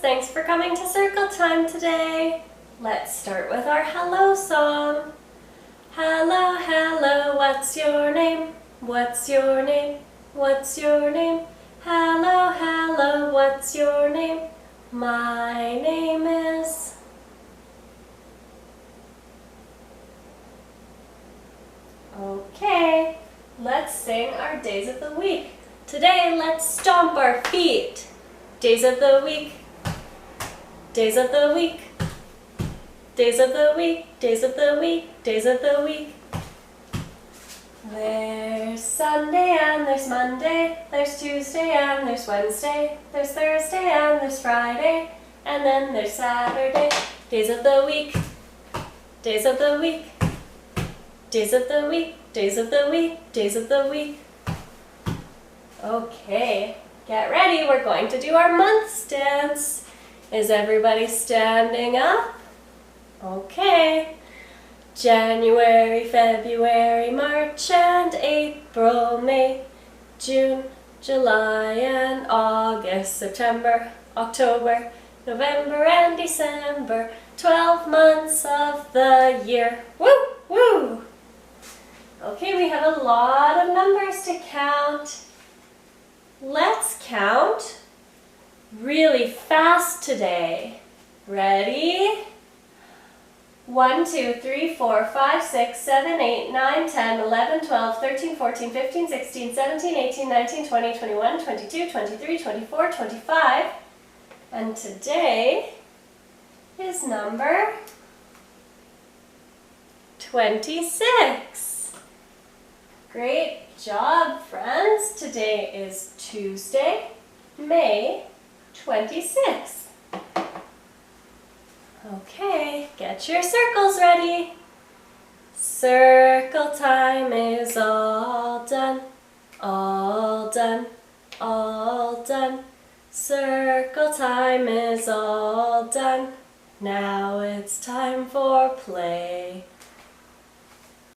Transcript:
Thanks for coming to Circle Time today. Let's start with our hello song. Hello, hello, what's your name? What's your name? What's your name? Hello, hello, what's your name? My name is... Okay, let's sing our days of the week. Today, let's stomp our feet. Days of the week. Days of the week. Days of the week. Days of the week. Days of the week. There's Sunday and there's Monday. There's Tuesday and there's Wednesday. There's Thursday and there's Friday. And then there's Saturday. Days of the week. Days of the week. Days of the week. Days of the week. Days of the week. Okay, get ready. We're going to do our months dance. Is everybody standing up? Okay. January, February, March and April, May, June, July and August, September, October, November and December, 12 months of the year. Woo, woo! Okay, we have a lot of numbers to count. Let's count really fast today. Ready? 1, 2, 3, 4, 5, 6, 7, 8, 9, 10, 11, 12, 13, 14, 15, 16, 17, 18, 19, 20, 21, 22, 23, 24, 25. And today is number 26. Great job, friends. Today is Tuesday, May 26th. Okay, get your circles ready. Circle time is all done, all done, all done. Circle time is all done. Now it's time for play.